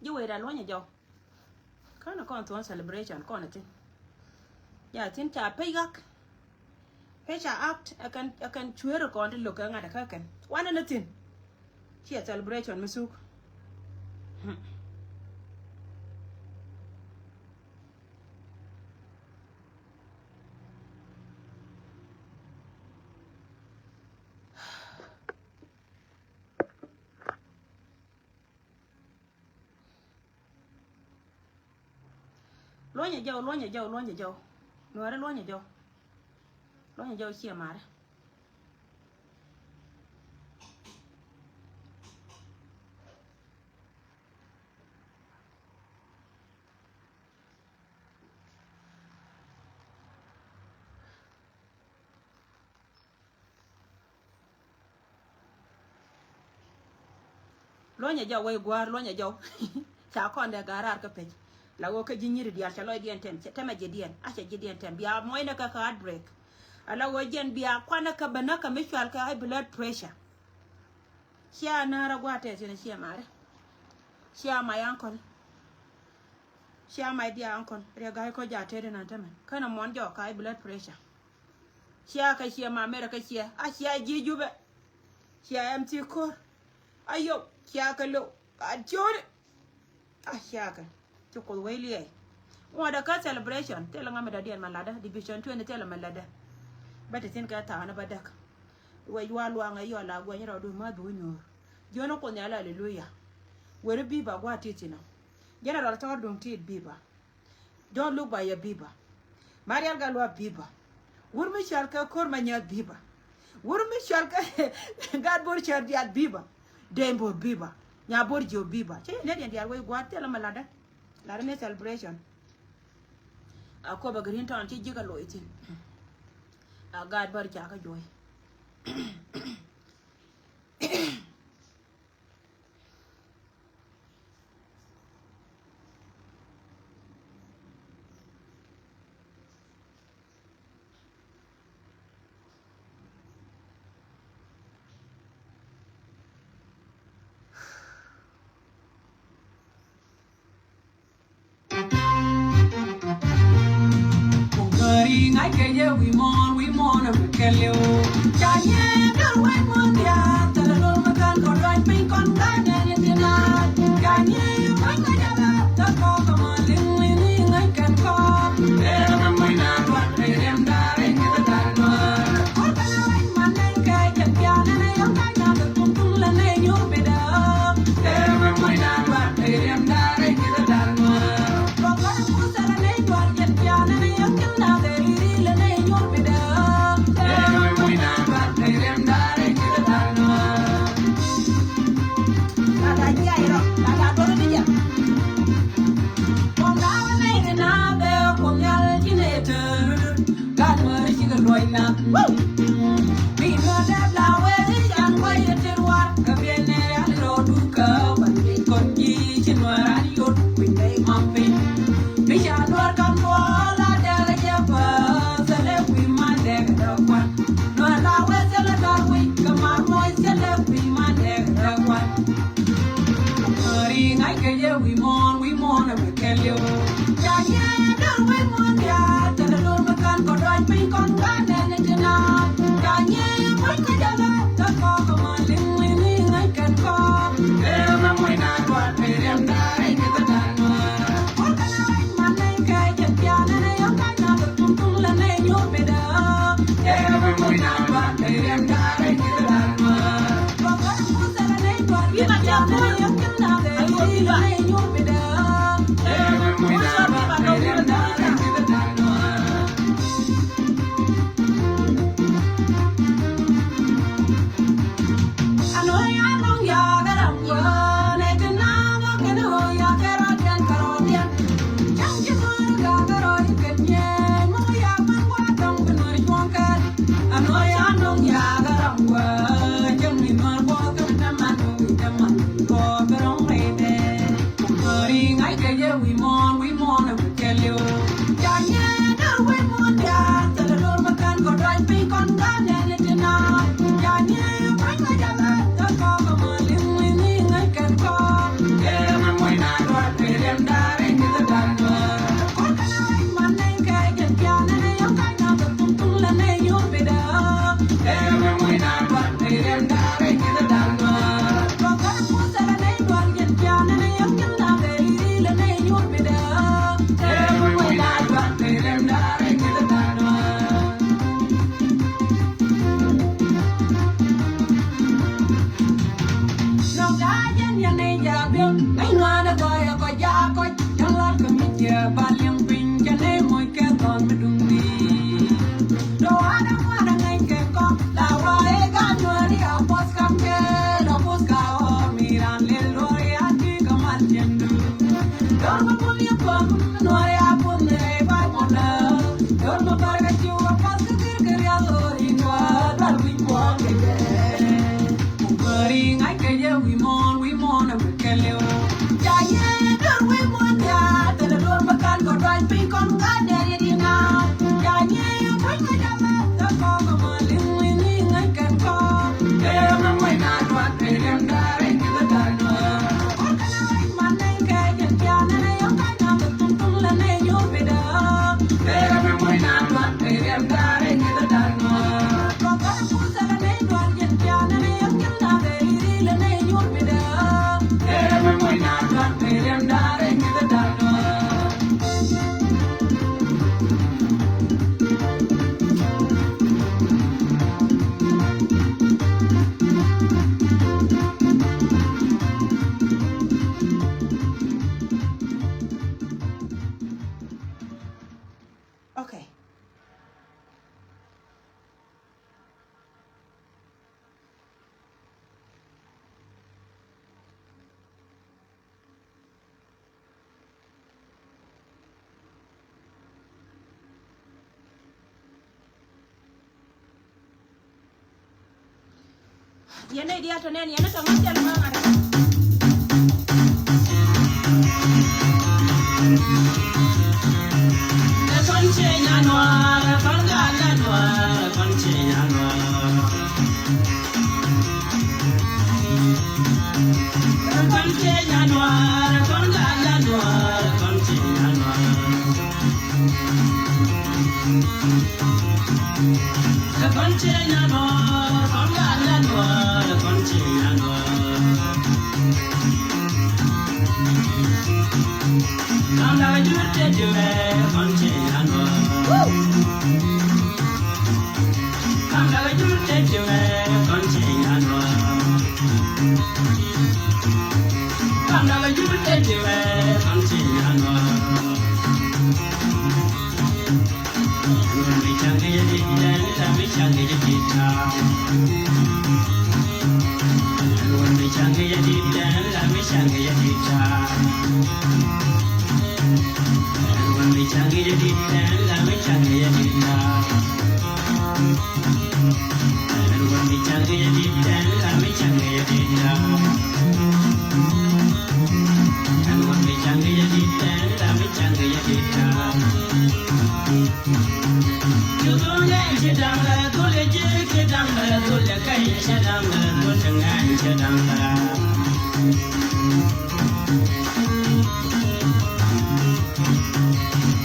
You wait a long ago. Kind of going to celebration, kind of thing. Yeah, think I pay back. Pay act, I can cheer a con to look at a curtain. One and a thing. Here, celebration, Missouk. Lonya Joe. No, I don't want Joe. Lonya Joe here, Mara. Lonya Joe, way guard, Lonya Joe. Cha con the garar capage. La woke ginger dear, shall I get 10, Tamajidian, Asha Gideon 10, be a moinaka heartbreak. Allow again be a quanaka banaka mutual high blood pressure. Share Nara Guates in a share, Mara. Share my uncle. Share my dear uncle, Regaco Jated and Antaman. Can a mon joke high blood pressure. Share Kashia, my America share. I share Jube. Share empty core. Ayo, Shiakalo. I joined it. I shaka. To call Willie. What a car celebration. Tell them I'm a dear malada. Division 2 and tell them a ladder. But I think I town about duck. Where you are long a year like when you're doing my doing. You're not on the hallelujah. Where a beaver, what it you know? General told don't eat beaver. Don't look by your beaver. Maria Galwa beaver. Would me shall call my near beaver. Would me shall God butcher the beaver. Dame beaver. Nya borjo beaver. Say, let the way go tell them a ladder. Larame celebration. A cover green town, Chijiga loitin. A God barjaka joy. I can hear we mourn, and we kill you. Kanye, don't wait one day. Tell a little can go right, pink on Kanye, and it's not. Kanye, I'm going to call come on, ling, I can call. Every night, what they am dying in the diamond. What can I write my name? Kajan, Pian, and I am kind of the Puntul, and then you'll be there. Every night, what they am dying in the diamond. Rock on the moon, and I am Pian, and I am now there. We mourn, and we kill you. Yeah, don't wait one year. Tell the Lord, can go right, pink on God, and it's not. Yeah, what could I let the call come on, ling, I can call. Every night, what they am dying in the diamond. What can I write my name? Kajan, Pian, and I am kind of the Puntul, and then you'll be there. Every night, what they am dying in the diamond. But what was that name? What you got down there? You'll be there. We mourn, and we kill you. Yeah, don't wait one day. Tell the Lord, can go right, pink on God, and it's not. Yeah, bring my Okay. Yene dia to nen yene to ngajal ma ngara. Conche Yanwara, Conga Yanwara, Conche Yanwara. Conche Yanwara, Conga Yanwara, Conche Yanwara. Conche Yanwara, Conga Yanwara, Conche Yanwara. Kanda jurte jume, Conche Yanwara. Kanda jurte jume, Conche Yanwara. Kanda jurte jume, Conche Yanwara. Change the detail, let me change the detail. When we change the detail, let me change the detail. When we change the detail, let me change the detail. When we change the detail, let me change the detail. And when we change the detail, let me change the detail. You don't get it down there, go let you get down there, go let you get down there, go let you get down there.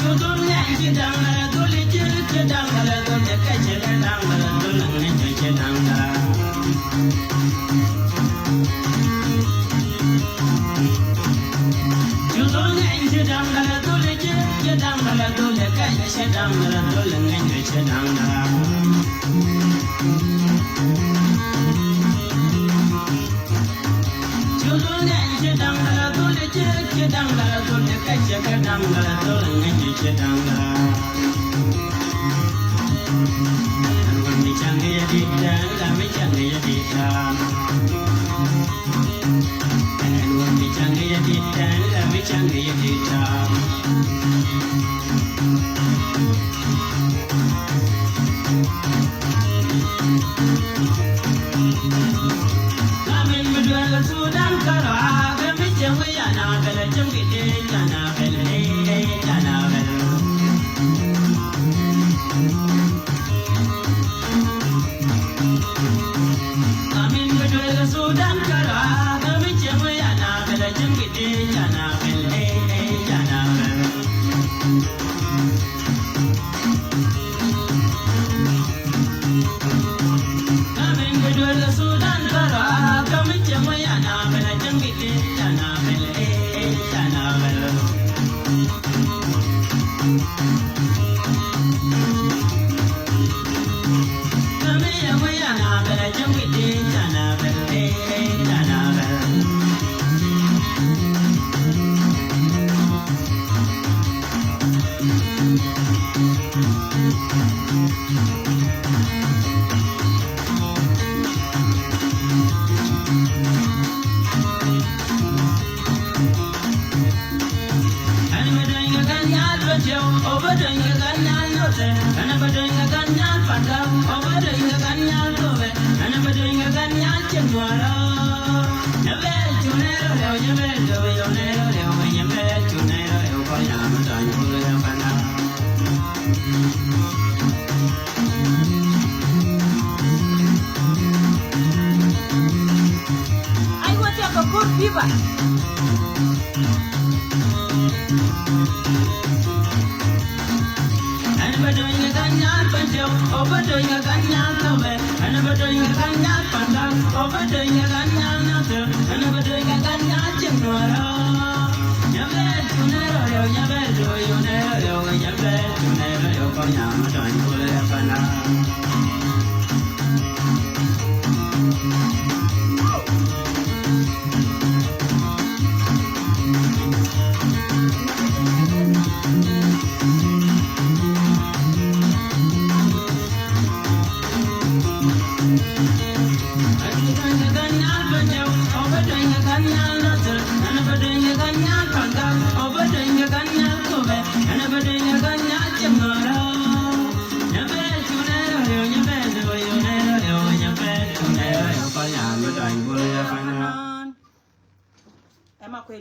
You don't get it down there, go let you get down there, go let you get down there, go let you get down there. You don't get it down there, go let you get down there, go let you get down there, go let you get down there. You don't get it down there, go let you get down there, go let you get down there, go let you get down there. And when we change the detail, let me change the detail. And when we change the detail, let me change the detail.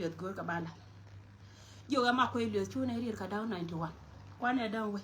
Liệt gối cả bạn dù em mặc quê liệt chú này đi cả đau 91 quá này đâu vậy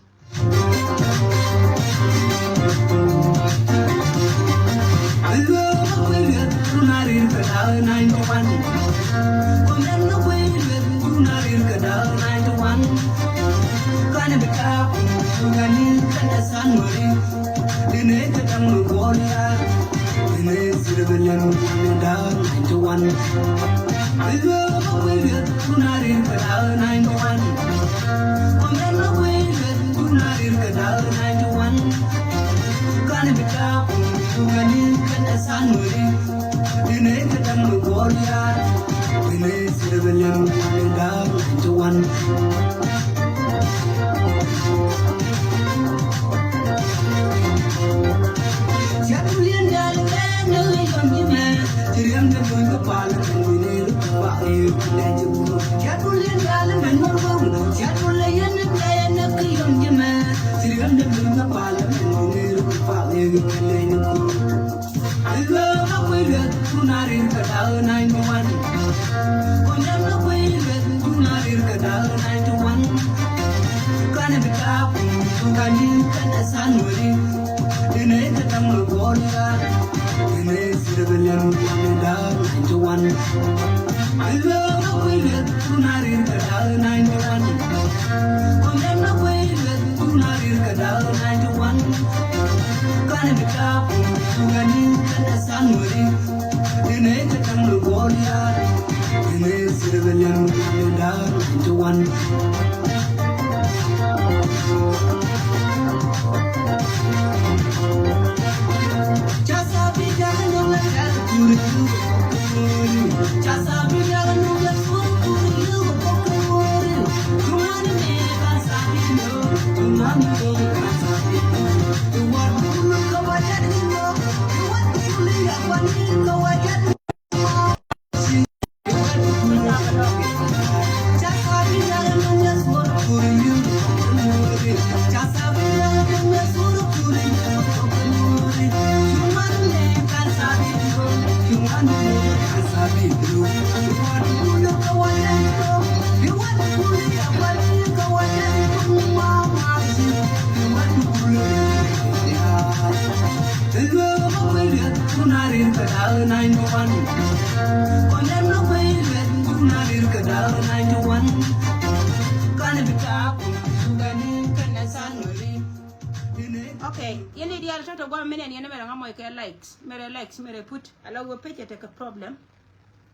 Okay, ini dia toto gwa menen yene mera ngamo ke likes, mere put. Ala go page take a problem.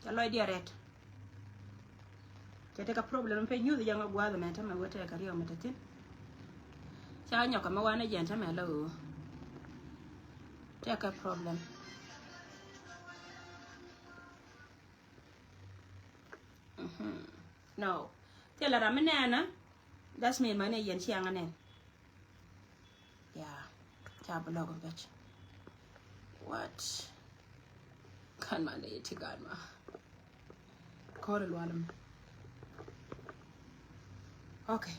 Ala dia red. Take a problem pe nyu janga gwa the meta me wote ka riyo metatin. Cha nyoka ma wana jenta me lo. Take a problem. No. Tell her I'm that's me money yen chianganen. Yeah. Tabulog of bitch. What? Can man eat Tiganma? Call it one. Okay.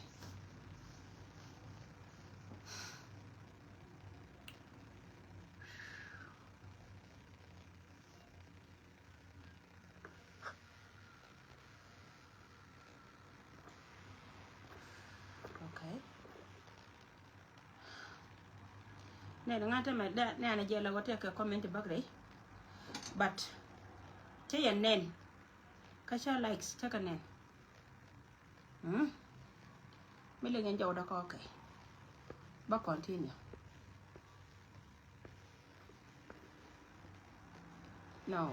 Nè ngata mà đã nè giờ là có thể comment bác đấy but thế là nên Kasha likes check on it. Million and Joda okay. But continue. No.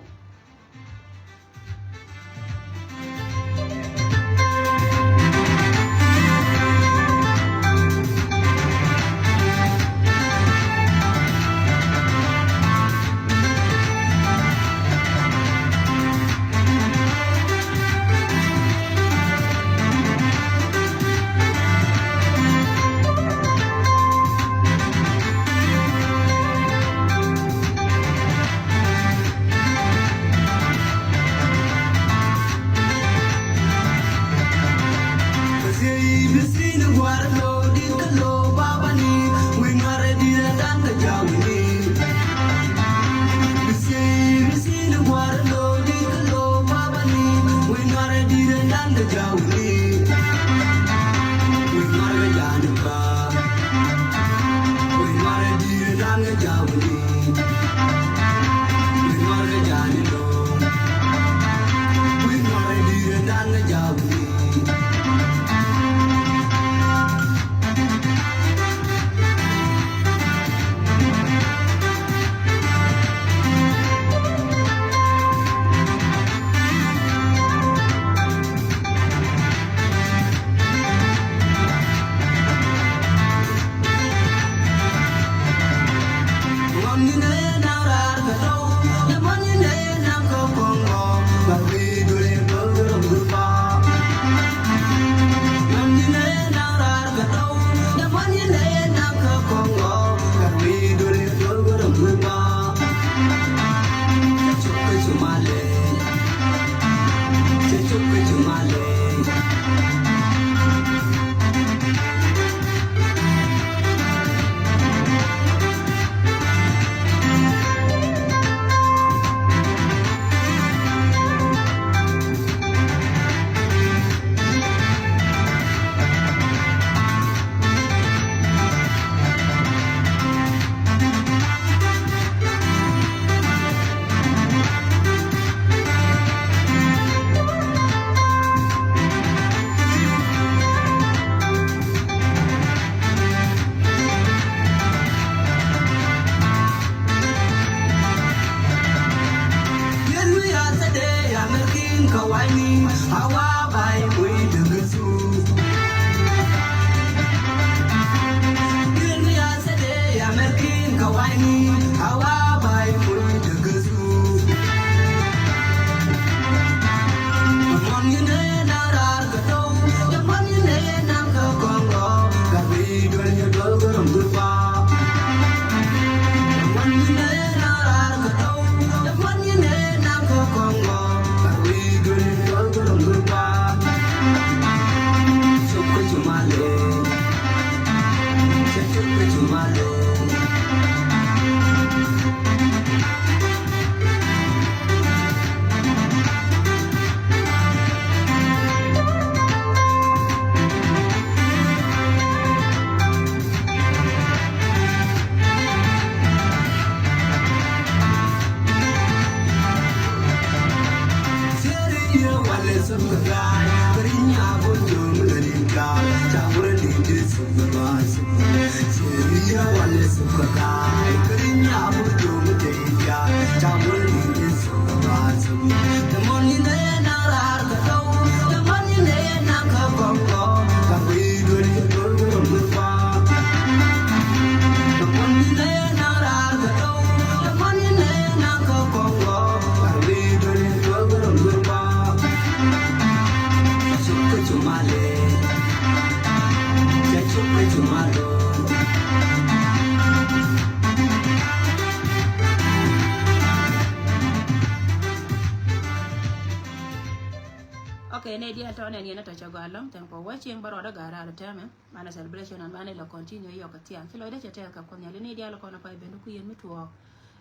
Okay, Nadia Town and Yana Tachago a long time for watching Baroda Gara at time, Mana celebration and Manila continue Yokatian. Philo de Chatel Caponia, Nadia Lacona Pai Benuki and Mutuo.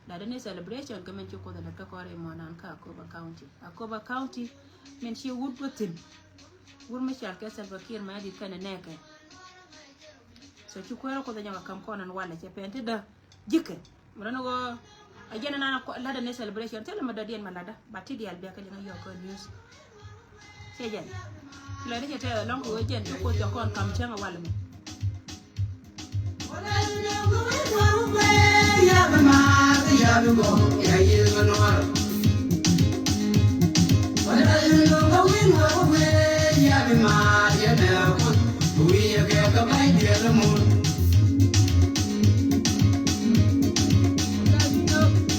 Ladani celebration come into the Lakakore Monanka, Akoba County. Akoba County means she would put in. Would Michel Kessel Bakir Madi Kana Neke. So you quero the Yama Campon and Wallet, you painted the Jicke. Murano again, another Ladani celebration. Tell him about the Malada, but Tidia Bakalina Yoko news. jen le ni te long ko jen ko to kon kam chenga wala mi ya ba ma ya ba go ya yi no no wala no go win wo we ya ba ma ya na ko we ya ka bai dia la mu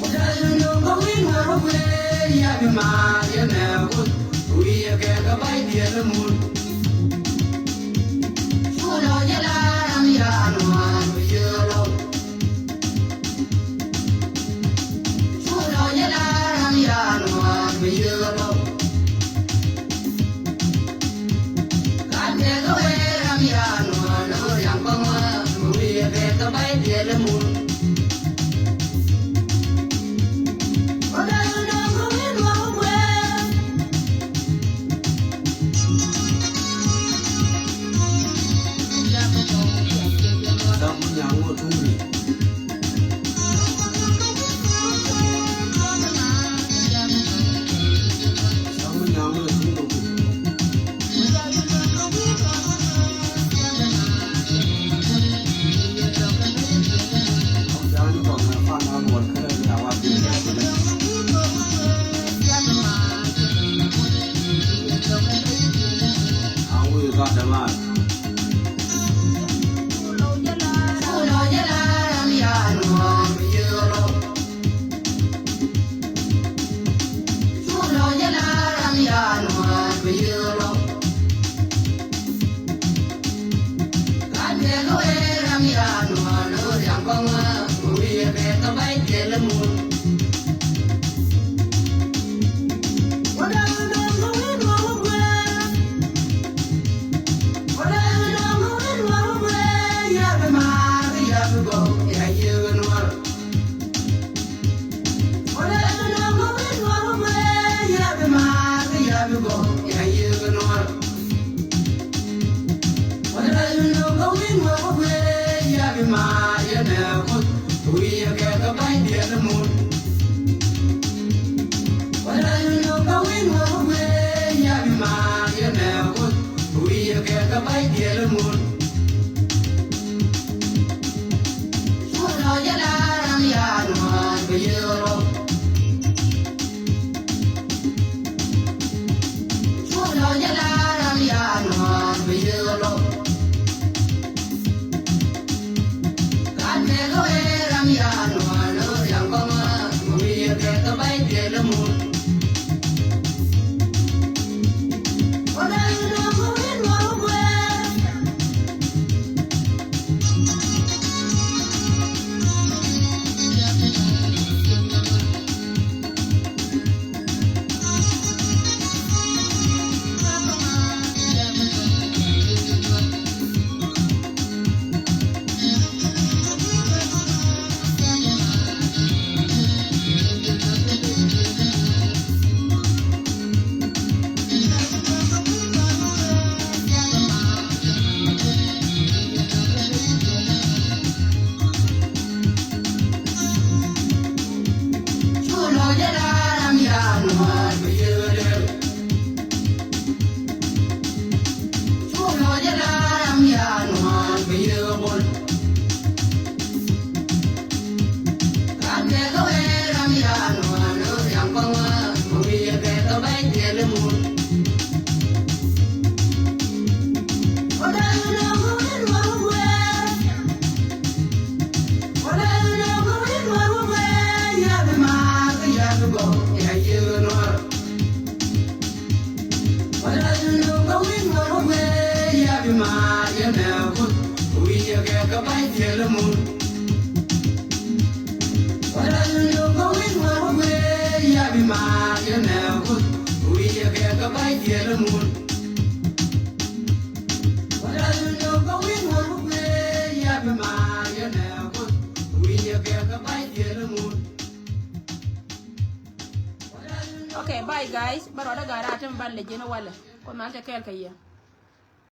wala no go win wo we ya ba ma ya na ko we ya ka bai dia la mu shulo ya la ram ya no Okay, bye guys. Baroda gara atem balle jeno wala. Ko malte kel kayya.